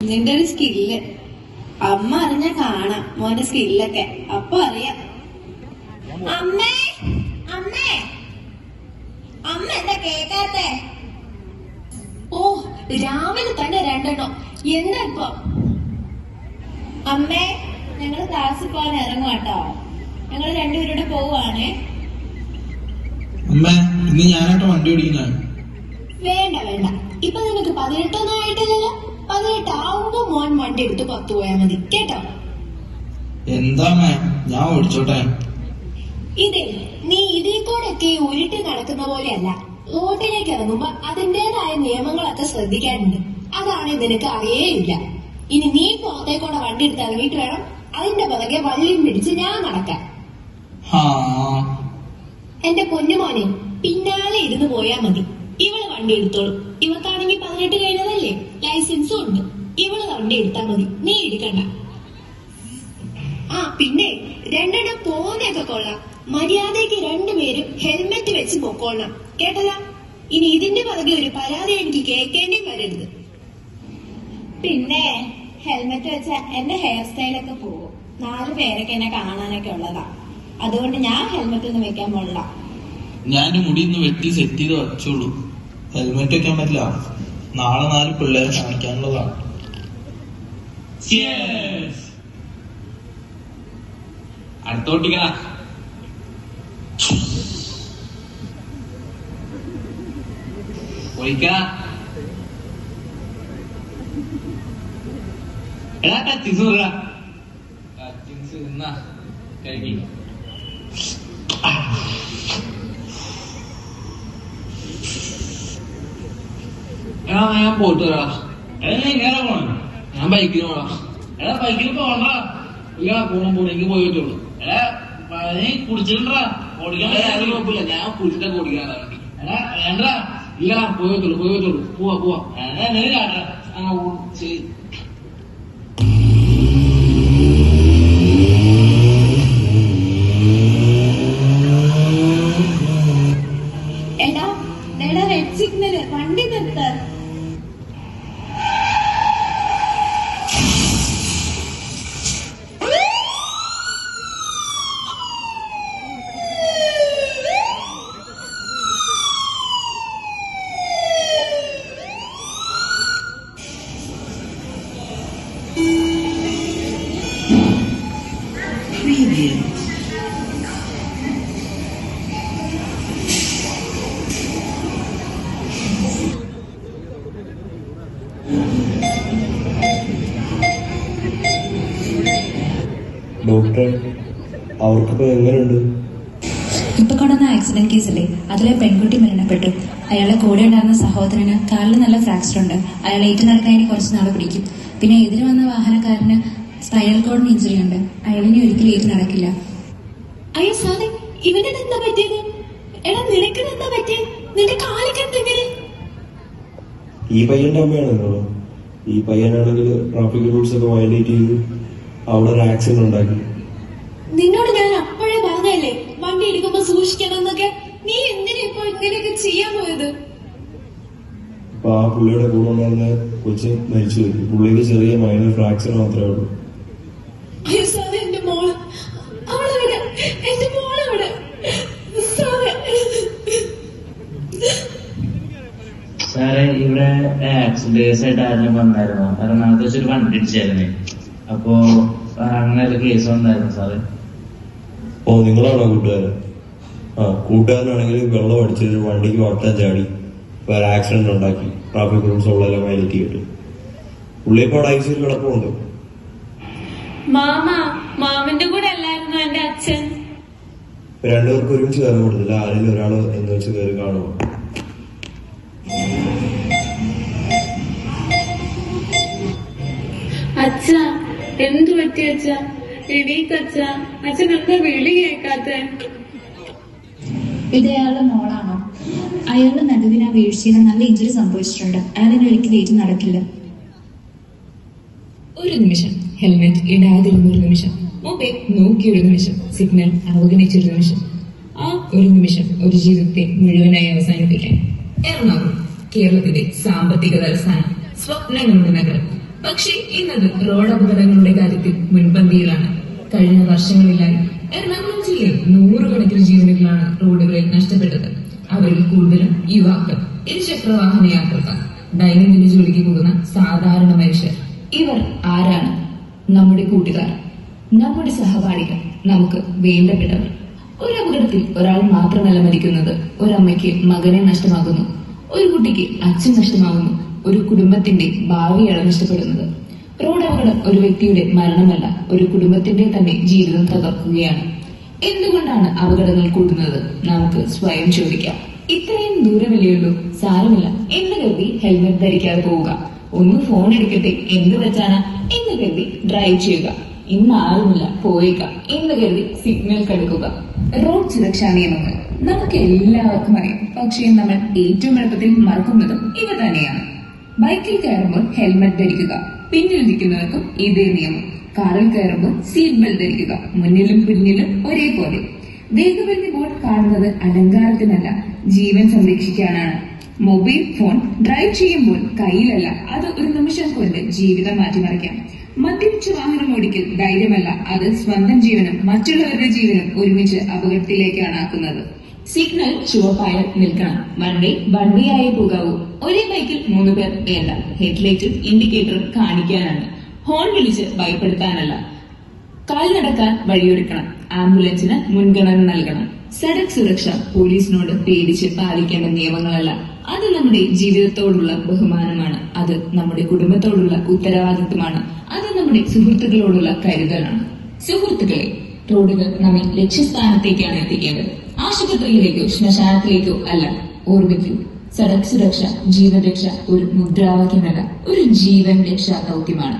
നിന്റെ ഒരു സ്കില്ല് അമ്മ അറിഞ്ഞ കാണാം മോന്റെ സ്കില്ലൊക്കെ. അപ്പൊ അറിയാം. അമ്മേ അമ്മേ അമ്മ എന്താ കേക്കാത്തെ? ഓ രാവിലെ തന്നെ രണ്ടെണ്ണം. എന്താ ഇപ്പൊ? അമ്മേ ഞങ്ങള് ക്ലാസ്സിൽ പോകാൻ ഇറങ്ങും കേട്ടോ. ഞങ്ങൾ രണ്ടുപേരുടെ പോവാണേ. അമ്മേ ഇന്ന് ഞാനായിട്ട് വണ്ടി ഓടിക്കുന്ന. വേണ്ട വേണ്ട, ഇപ്പൊ നിനക്ക് 18 ആയിട്ടില്ലല്ലോ. 18 ആവുമ്പോ മോൻ വണ്ടി എടുത്ത് 10 പോയാ മതി കേട്ടോ. എന്താ ഞാൻ ഓടിച്ചോട്ടെ. ഇതേ നീ ഇതിൽ കൂടെയൊക്കെ ഉരുട്ടി നടക്കുന്ന പോലെയല്ല. റോഡിലേക്ക് ഇറങ്ങുമ്പോ അതിന്റേതായ നിയമങ്ങളൊക്കെ ശ്രദ്ധിക്കാനുണ്ട്. അതാണ് നിനക്ക് അറിയേയില്ല. ഇനി നീ പുറത്തേക്കൂടെ വണ്ടി എടുത്ത് ഇറങ്ങിയിട്ട് വേണം അതിന്റെ പുറകെ വള്ളിയും പിടിച്ച് ഞാൻ നടക്കാൻ. എന്റെ പൊന്നുമോനെ പിന്നാലെ ഇരുന്ന് പോയാ മതി. ഇവള് വണ്ടി എടുത്തോളൂ. ഇവക്കാണെങ്കിൽ 18 കഴിഞ്ഞതല്ലേ, ലൈസൻസും ഉണ്ട്. ഇവള് വണ്ടി എടുത്താ മതി, നീ എടുക്കണ്ട. ആ പിന്നെ രണ്ടെണ്ണം പോകുന്നൊക്കെ കൊള്ളാം. മര്യാദയ്ക്ക് രണ്ടുപേരും ഹെൽമെറ്റ് വെച്ച് പൊക്കോളണം കേട്ടല്ല. ഇനി ഇതിന്റെ പുറകെ ഒരു പരാതി എനിക്ക് കേൾക്കേണ്ടിയും വരരുത്. പിന്നെ ഹെൽമെറ്റ് വെച്ച എന്റെ ഹെയർ സ്റ്റൈലൊക്കെ പോകും. 4 പേരൊക്കെ എന്നെ കാണാനൊക്കെ ഉള്ളതാ. അതുകൊണ്ട് ഞാൻ ഹെൽമെറ്റ് ഒന്നും വെക്കാൻ പോണില്ല. ഞാൻ മുടി ഒന്ന് വെട്ടി സെറ്റ് ചെയ്ത് വച്ചോളൂ. ഹെൽമെറ്റ് വെക്കാൻ പറ്റില്ല. നാളെ 4 പിള്ളേരെ കാണിക്കാനുള്ളതാണ്. അടുത്തോട്ടിക്കണ എടാ ടച്ചിങ്സ് എന്നാ കഴിക്കി. എടാ ഞാൻ പോയിട്ട് വരാം. എടാ ഞാൻ ഇങ്ങനെ പോണം. ഞാൻ ബൈക്കിൽ പോണം. എടാ ബൈക്കിൽ പോകണ്ട. ഇല്ല പോണം എനിക്ക് പോയി പറ്റുള്ളൂ. എടാ നീ കുടിച്ചിട്ടുണ്ടാ ഓടിക്കാൻ കുഴപ്പമില്ല. ഞാൻ കുടിച്ചിട്ടൊക്കെ ഓടിക്കാനാണ്. എടാ വേണ്ട ഇല്ല പോയി പറ്റുള്ളൂ. പോവാ കാട്ടാ ശരി. എടാ റെഡ് സിഗ്നല്, വണ്ടി നിർത്ത. ഡോക്ടർ അവർക്കിപ്പോ എങ്ങനെയുണ്ട്? ഇപ്പൊ കൊണ്ടുവന്ന ആക്സിഡന്റ് കേസില്ലേ, അതിലെ പെൺകുട്ടി മരണപ്പെട്ടു. അയാളെ കൂടെ ഉണ്ടായിരുന്ന സഹോദരന് കാലിൽ നല്ല ഫ്രാക്ചർ ഉണ്ട്. അയാൾ ഏറ്റു നടക്കാൻ കുറച്ച് നാൾ പിടിക്കും. പിന്നെ എതിര് വന്ന വാഹനക്കാരന് സ്പൈനൽ കോഡിന് ഇഞ്ചുറി ഉണ്ട്. അയാളിനി ഒരിക്കലും ഏറ്റു നടക്കില്ല. അയ്യോ സാറേ, ഇവന് എന്താ പറ്റിയത്? എടാ നിനക്ക് എന്താ പറ്റിയത്? നിന്റെ കാലിക്ക് എന്തെങ്കിലും? ഈ പയ്യന്റെ അമ്മയാണല്ലോ. ഈ പയ്യനാണെങ്കിൽ ട്രാഫിക് റൂൾസ് ഒക്കെ വയലേറ്റ് ചെയ്ത് അവിടെ ഒരു ആക്സിഡന്റ് ഉണ്ടാക്കി. നിന്നോട് ഞാൻ അപ്പോഴേ പറഞ്ഞല്ലേ വണ്ടി എടുക്കുമ്പോ സൂക്ഷിക്കണം എന്നൊക്കെ. നീ എന്തിനാ ഇപ്പൊ ഇങ്ങനെയൊക്കെ ചെയ്യാൻ പോയത്? അപ്പൊ ആ പുള്ളിയുടെ കൂടെ ഉണ്ടായിരുന്ന കൊച്ച് മരിച്ചു പോയി. പുള്ളിക്ക് ചെറിയ മൈനർ ഫ്രാക്ചർ മാത്രമേ ഉള്ളൂ. അയ്യോ സാറേ, എന്റെ മോള് അവളെവിടെ? എന്റെ മോളെവിടെ സാറേ? സാറേ ഇവിടെ ആക്സിഡന്റ് കേസായിട്ട് ആരും വന്നായിരുന്നു. എറണാകുളത്ത് വെച്ചൊരു വണ്ടി ഇടിച്ചായിരുന്നേ. അപ്പോ അങ്ങനെ ഒരു കേസ് വന്നായിരുന്നു സാറേ. ഓ നിങ്ങളാണോ കൂട്ടുകാരൻ? ആ കൂട്ടുകാരനാണെങ്കിൽ വെള്ളം അടിച്ചൊരു വണ്ടിക്ക് വട്ടം ചാടി വേറെ ആക്സിഡന്റ് ഉണ്ടാക്കി. ട്രാഫിക് റൂൾസ് ഉള്ളതെല്ലാം വയലേറ്റ് ചെയ്തിട്ട് പുള്ളിയപ്പോൾ ഐസിയിൽ കിടപ്പുണ്ട്. മാമന്റെ കൂടെ അല്ലായിരുന്നു എന്റെ അച്ഛൻ? രണ്ടുപേർക്ക് ഒരുമിച്ച് കയറാൻ കൊടുത്തില്ല. ആരെങ്കിലും ഒരാള് എന്ന് വെച്ച് കയറി കാണുമോ? അച്ഛ എന്തു പറ്റി അച്ഛ? എണീക്കച്ഛ. അച്ഛൻ എന്താ വിളി കേൾക്കാത്ത? ഇത് അയാളുടെ മോളാണോ? അയാളുടെ നടുവിന് ആ വീഴ്ചയിൽ നല്ല ഇഞ്ചുറി സംഭവിച്ചിട്ടുണ്ട്. അയാളിനി ഒരിക്കലും ഏറ്റു നടക്കില്ല. ഒരു നിമിഷം ഹെൽമെറ്റ് ഇടാതിരുന്ന ഒരു നിമിഷം, മൊബൈൽ നോക്കിയൊരു നിമിഷം, സിഗ്നൽ അവഗണിച്ചൊരു നിമിഷം, ആ ഒരു നിമിഷം ഒരു ജീവിതത്തെ മുഴുവനായി അവസാനിപ്പിക്കാൻ. എറണാകുളം കേരളത്തിന്റെ സാമ്പത്തിക തലസ്ഥാനം, സ്വപ്നങ്ങളുടെ നഗരം, പക്ഷേ ഇന്നത് റോഡ് അപകടങ്ങളുടെ കാര്യത്തിൽ മുൻപന്തിയിലാണ്. കഴിഞ്ഞ വർഷങ്ങളിലായി എറണാകുളം ജില്ലയിൽ 100 കണക്കിന് ജീവനുകളാണ് റോഡുകളിൽ നഷ്ടപ്പെട്ടത്. അവരിൽ കൂടുതലും യുവാക്കൾ, ഇരുചക്ര വാഹന യാത്രക്കാർ, ദൈനംദിന ജോലിക്ക് പോകുന്ന സാധാരണ മനുഷ്യർ. ഇവർ ആരാണ്? നമ്മുടെ കൂട്ടുകാർ, നമ്മുടെ സഹപാഠികൾ, നമുക്ക് വേണ്ടപ്പെട്ടവർ. ഒരു അപകടത്തിൽ ഒരാൾ മാത്രമല്ല മരിക്കുന്നത്. ഒരമ്മയ്ക്ക് മകനെ നഷ്ടമാകുന്നു, ഒരു കുട്ടിക്ക് അച്ഛൻ നഷ്ടമാകുന്നു, ഒരു കുടുംബത്തിന്റെ ഭാവിയാണ് നഷ്ടപ്പെടുന്നത്. റോഡ് അപകടം ഒരു വ്യക്തിയുടെ മരണമല്ല, ഒരു കുടുംബത്തിന്റെ തന്നെ ജീവിതം തകർക്കുകയാണ്. എന്തുകൊണ്ടാണ് അപകടങ്ങൾ കൂടുന്നത്? നമുക്ക് സ്വയം ചോദിക്കാം. ഇത്രയും ദൂരമല്ലേ ഉള്ളൂ, സാരമില്ല എന്ന് കരുതി ഹെൽമെറ്റ് ധരിക്കാതെ പോവുക. ഒന്ന് ഫോൺ എടുക്കട്ടെ എന്ത് വെച്ചാണ് എന്ന് കരുതി ഡ്രൈവ് ചെയ്യുക. ഇന്ന് ആരുമില്ല പോയേക്കാം എന്ന് കരുതി സിഗ്നൽ കടുക്കുക. റോഡ് സുരക്ഷാ നിയമങ്ങൾ നമുക്ക് എല്ലാവർക്കും അറിയാം. പക്ഷേ നമ്മൾ ഏറ്റവും എളുപ്പത്തിൽ മറക്കുന്നതും ഇവ തന്നെയാണ്. ബൈക്കിൽ കയറുമ്പോൾ ഹെൽമെറ്റ് ധരിക്കുക, പിന്നിലിരിക്കുന്നവർക്കും ഇതേ നിയമം. കാറിൽ കയറുമ്പോൾ സീറ്റ് ബെൽറ്റ് ധരിക്കുക, മുന്നിലും പിന്നിലും ഒരേപോലെ. വേഗപരിധി ബോർഡ് കാണുന്നത് അലങ്കാരത്തിനല്ല, ജീവൻ സംരക്ഷിക്കാനാണ്. മൊബൈൽ ഫോൺ ഡ്രൈവ് ചെയ്യുമ്പോൾ കയ്യിലല്ല, അത് ഒരു നിമിഷം കൊണ്ട് ജീവിതം മാറ്റിമറിക്കാം. മദ്യപിച്ച് വാഹനം ഓടിക്കൽ ധൈര്യമല്ല, അത് സ്വന്തം ജീവനും മറ്റുള്ളവരുടെ ജീവനും ഒരുമിച്ച് അപകടത്തിലേക്കാണ് ആക്കുന്നത്. സിഗ്നൽ ചുവപ്പായാൽ നിൽക്കണം, വണ്ടിയായി പോകാവൂ. ഒരേ ബൈക്കിൽ 3 പേർ വേണ്ട. ഹെഡ്ലൈറ്റും ഇൻഡിക്കേറ്ററും കാണിക്കാനാണ്, ഹോൺ വിളിച്ച് ഭയപ്പെടുത്താനല്ല. കാൽ നടക്കാൻ വഴിയൊരുക്കണം, ആംബുലൻസിന് മുൻഗണന നൽകണം. സഡക് സുരക്ഷ പോലീസിനോട് പേടിച്ച് പാലിക്കേണ്ട നിയമങ്ങളല്ല, അത് നമ്മുടെ ജീവിതത്തോടുള്ള ബഹുമാനമാണ്. അത് നമ്മുടെ കുടുംബത്തോടുള്ള ഉത്തരവാദിത്വമാണ്. അത് നമ്മുടെ സുഹൃത്തുക്കളോടുള്ള കരുതലാണ്. സുഹൃത്തുക്കളെ, റോഡുകൾ നമ്മെ ലക്ഷ്യസ്ഥാനത്തേക്കാണ് എത്തിക്കേണ്ടത്, ആശുപത്രിയിലേക്കോ ശ്മശാനത്തിലേക്കോ അല്ല. ഓർമ്മിക്കൂ, സഡക് സുരക്ഷ ജീവൻ രക്ഷ ഒരു മുദ്രാവാക്യമല്ല, ഒരു ജീവൻ രക്ഷാ ദൗത്യമാണ്.